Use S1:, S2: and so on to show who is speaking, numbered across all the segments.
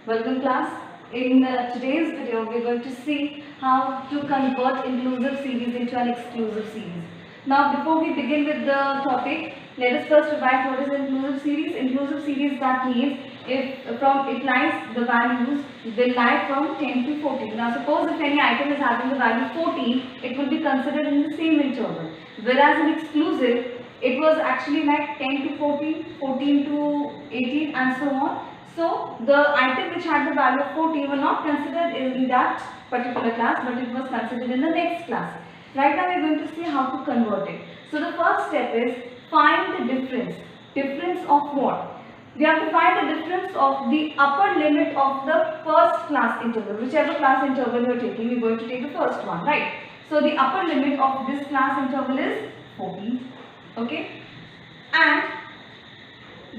S1: Welcome class. In today's video we are going to see how to convert inclusive series into an exclusive series. Now before we begin with the topic, let us first revise what is inclusive series. Inclusive series, that means if the values will lie from 10 to 14. Now suppose if any item is having the value 14, it will be considered in the same interval. Whereas in exclusive, it was actually like 10 to 14, 14 to 18 and so on. So the item which had the value of 14 were not considered in that particular class, but it was considered in the next class. Right now we are going to see how to convert it. So the first step is find the difference. Difference of what? We have to find the difference of the upper limit of the first class interval. Whichever class interval you are taking, we are going to take the first one, right? So the upper limit of this class interval is 14. Okay? And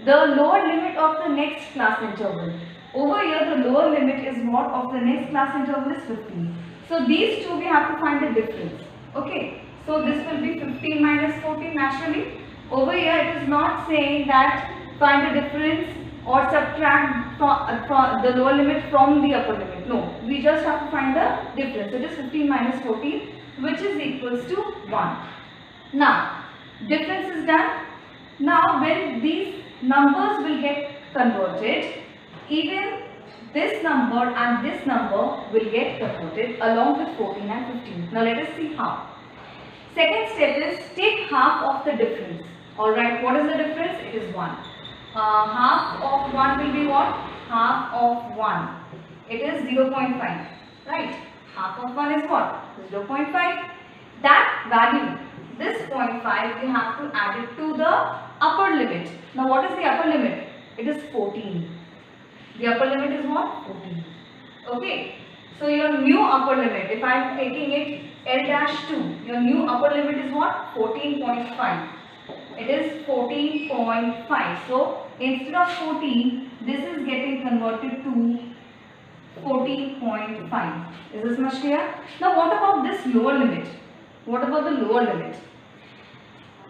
S1: the lower limit of the next class interval. Over here the lower limit is what of the next class interval is 15. So these two we have to find the difference. Okay. So this will be 15 minus 14 naturally. Over here it is not saying that find the difference or subtract from the lower limit from the upper limit. No. We just have to find the difference. It is 15 minus 14 which is equals to 1. Now difference is done. Now when these numbers will get converted, even this number and this number will get converted along with 14 and 15. Now let us see how. Second step is take half of the difference. Alright, what is the difference? It is 1. Half of 1 will be what? Half of 1. It is 0.5. Right? Half of 1 is what? 0.5. That value, this 0.5, we have to add it to the upper limit. Now what is the upper limit? It is 14. The upper limit is what? 14. Okay. So your new upper limit, if I am taking it L-2, your new upper limit is what? 14.5. It is 14.5. So instead of 14, this is getting converted to 14.5. Is this much clear? Now what about this lower limit? What about the lower limit?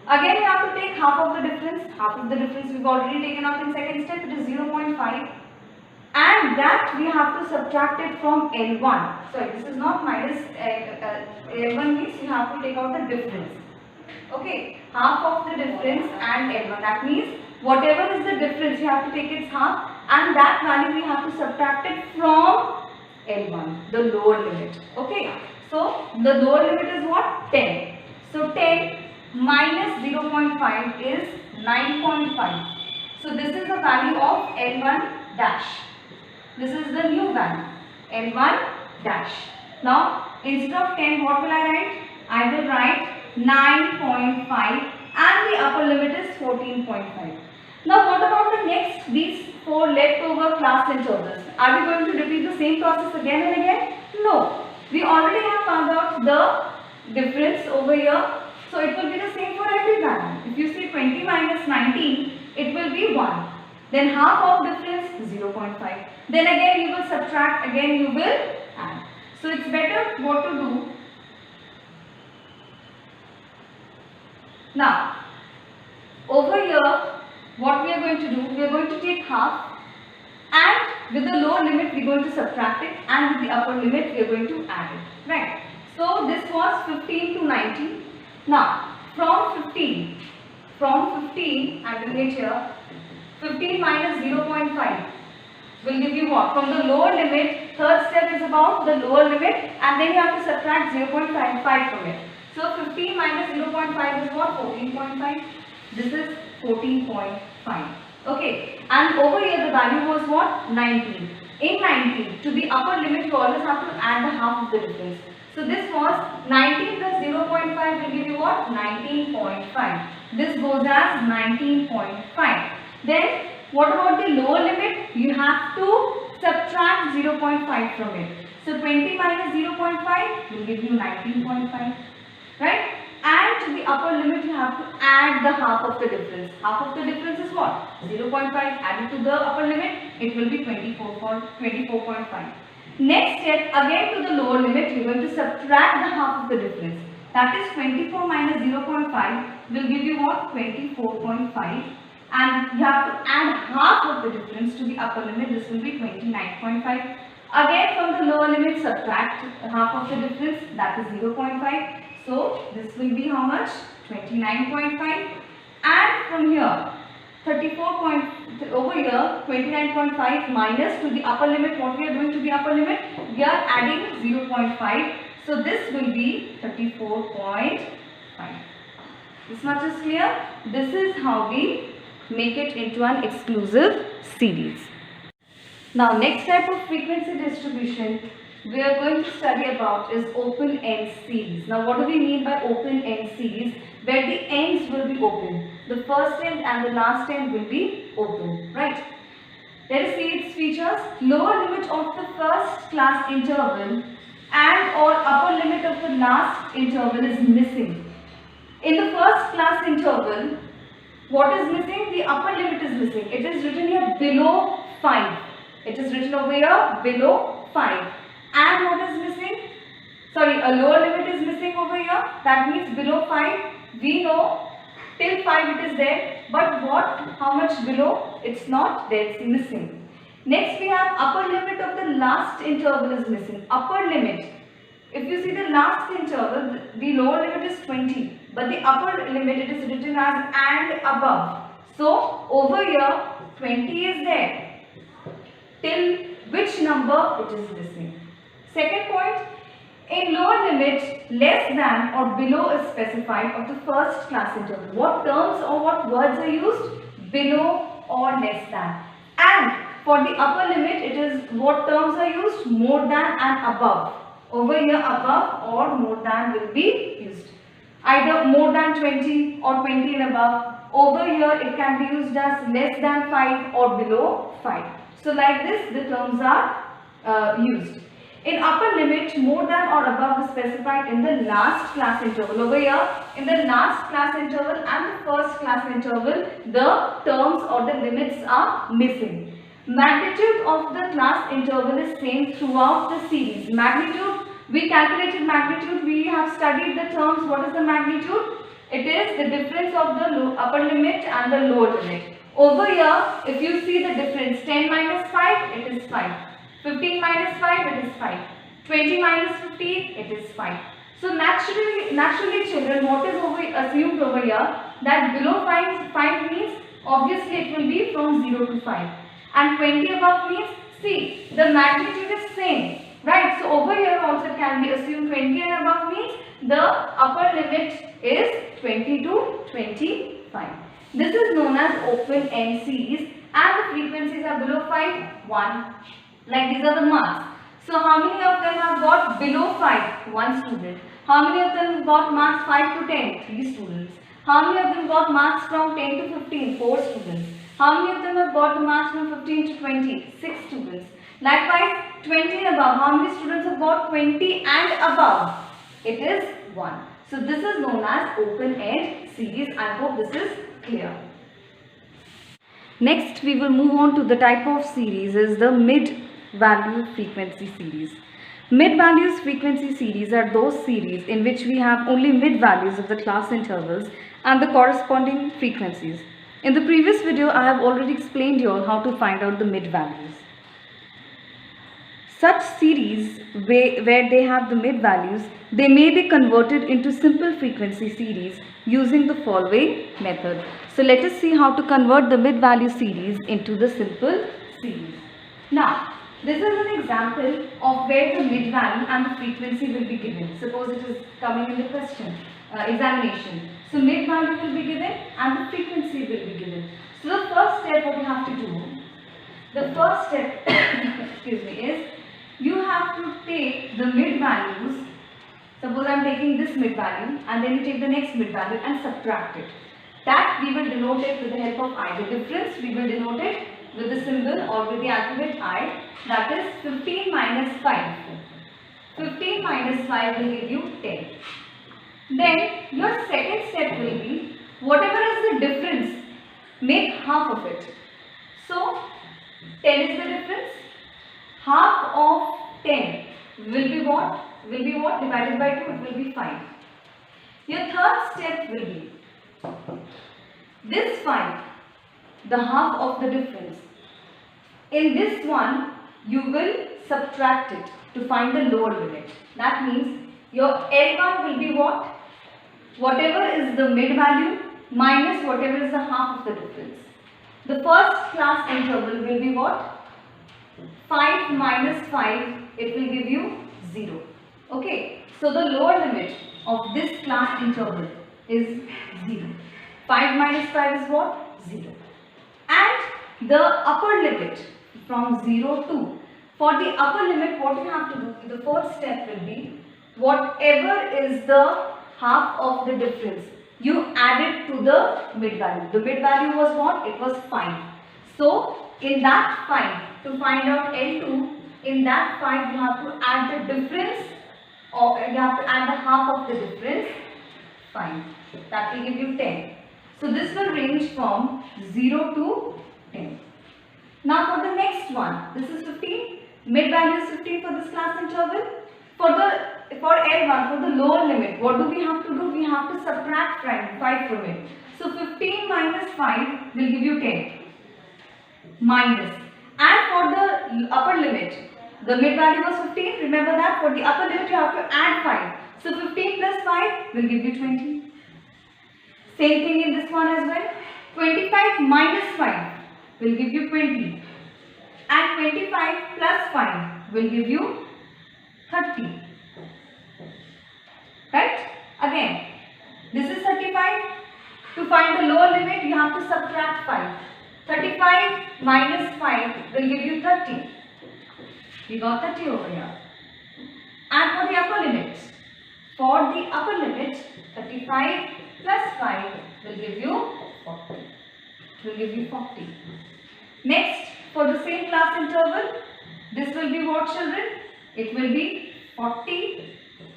S1: Again we have to take half of the difference. Half of the difference we've already taken out in second step. It is 0.5. And that we have to subtract it from L1. Sorry, this is not minus L1 means you have to take out the difference. Okay, half of the difference and L1. That means whatever is the difference, you have to take its half, and that value we have to subtract it from L1, the lower limit. Okay, so the lower limit is what? 10. So 10 minus 0.5 is 9.5. So this is the value of L1 dash. This is the new value, L1 dash. Now instead of 10, what will I write? I will write 9.5 and the upper limit is 14.5. Now what about the next, these 4 leftover class intervals? Are we going to repeat the same process again and again? No. We already have found out the difference over here. So it will be the same for every value. If you see 20 minus 19, it will be 1. Then half of difference 0.5. Then again you will subtract, again you will add. So it's better what to do. Now over here what we are going to do, we are going to take half, and with the lower limit we are going to subtract it, and with the upper limit we are going to add it. Right. So this was 15 to 19. Now from 15 I will get here 15 minus 0.5 will give you what? From the lower limit, third step is about the lower limit, and then you have to subtract 0.55 from it. So 15 minus 0.5 is what? 14.5. This is 14.5. Okay. And over here the value was what? 19. In 19, to the upper limit you always have to add the half of the difference. So this was 19 plus 0.5 will give you what? 19.5. This goes as 19.5. Then what about the lower limit? You have to subtract 0.5 from it. So 20 minus 0.5 will give you 19.5. Right? And to the upper limit you have to add the half of the difference. Half of the difference is what? 0.5 added to the upper limit, it will be 24.5. Next step, again to the lower limit, you are going to subtract the half of the difference. That is 24 minus 0.5 will give you what? 24.5. and you have to add half of the difference to the upper limit. This will be 29.5. Again from the lower limit subtract half of the difference, that is 0.5. So this will be how much? 29.5. And from here 34 over here 29.5 minus to the upper limit. What we are doing to the upper limit? We are adding 0.5. So this will be 34.5. This much is clear. This is how we make it into an exclusive series. Now next type of frequency distribution we are going to study about is open-end series. Now what do we mean by open-end series? Where the ends will be open. The first end and the last end will be open, right? Let us see its features. Lower limit of the first class interval and or upper limit of the last interval is missing. In the first class interval, what is missing? The upper limit is missing. It is written here below 5. It is written over here below 5. And what is missing? Sorry, a lower limit is missing over here. That means below 5. We know till 5 it is there. But what? How much below? It's not there. It's missing. Next we have upper limit of the last interval is missing. Upper limit. If you see the last interval, the lower limit is 20. But the upper limit it is written as and above. So over here 20 is there. Till which number it is missing. Second point, in lower limit less than or below is specified of the first class interval. What terms or what words are used? Below or less than. And for the upper limit it is what terms are used? More than and above. Over here above or more than will be used. Either more than 20 or 20 and above. Over here it can be used as less than 5 or below 5. So like this the terms are used. In upper limit, more than or above is specified in the last class interval. Over here, in the last class interval and the first class interval, the terms or the limits are missing. Magnitude of the class interval is same throughout the series. Magnitude, we calculated magnitude, we have studied the terms. What is the magnitude? It is the difference of the upper limit and the lower limit. Over here, if you see the difference, 10 minus 5, it is 5. 15 minus 5, it is 5. 20 minus 15, it is 5. So naturally children, what is assumed over here, that below 5 means obviously it will be from 0 to 5. And 20 above means, see, the magnitude is same. Right, so over here also can be assumed 20 and above means the upper limit is 20 to 25. This is known as open-end series and the frequencies are below 5, 1. Like these are the marks. So how many of them have got below 5? 1 student. How many of them have got marks 5 to 10? 3 students. How many of them got marks from 10 to 15? 4 students. How many of them have got the marks from 15 to 20? 6 students. Likewise, 20 and above. How many students have got 20 and above? It is 1. So this is known as open-end series. I hope this is clear. Next, we will move on to the type of series is the mid-value frequency series. Mid-values frequency series are those series in which we have only mid-values of the class intervals and the corresponding frequencies. In the previous video, I have already explained you all how to find out the mid-values. Such series where they have the mid-values, they may be converted into simple frequency series using the following method. So let us see how to convert the mid-value series into the simple series. Now, this is an example of where the mid-value and the frequency will be given. Suppose it is coming in the question, examination. So mid-value will be given and the frequency will be given. So the first step what you have to do, the first step excuse me, is you have to take the mid-values. Suppose I am taking this mid-value and then you take the next mid-value and subtract it. That we will denote it with the help of I. The difference we will denote it with the symbol or with the alphabet I. That is 15 minus 5. 15 minus 5 will give you 10. Then your second step will be whatever is the difference, make half of it. So 10 is the difference. Half of 10 will be what? Will be what? Divided by 2, it will be 5. Your third step will be this 5 the half of the difference. In this one, you will subtract it to find the lower limit. That means your L1 will be what? Whatever is the mid value minus whatever is the half of the difference. The first class interval will be what? 5 minus 5, it will give you 0. Okay, so the lower limit of this class interval is 0. 5 minus 5 is what? 0. And the upper limit from 0 to, for the upper limit what you have to do, the first step will be whatever is the half of the difference, you add it to the mid value. The mid value was what? It was 5. So in that 5, to find out L2, in that 5 you have to add the difference, or you have to add the half of the difference, 5. That will give you 10. So this will range from 0 to 10. Now for the next one, this is 15. Mid value is 15 for this class interval. For L1, for the lower limit, what do we have to do? We have to subtract 5 from it. So 15 minus 5 will give you 10. Minus. And for the upper limit, the mid value was 15. Remember that for the upper limit you have to add 5. So 15 plus 5 will give you 20. Same thing in this one as well. 25 minus 5 will give you 20. And 25 plus 5 will give you 30. Right? Again, this is 35. To find the lower limit, you have to subtract 5. 35 minus 5 will give you 30. We got 30 over here. And for the upper limit, 35 plus 5 will give you 40. It will give you 40. Next, for the same class interval, this will be what, children? It will be 40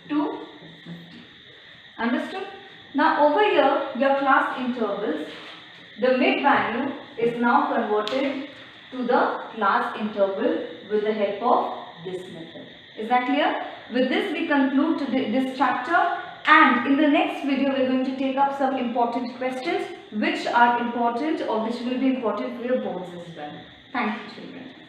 S1: to 50. Understood? Now over here, your class intervals, the mid value is now converted to the class interval with the help of this method. Is that clear? With this we conclude this chapter, and in the next video we are going to take up some important questions which are important or which will be important for your boards as well. Thank you, children.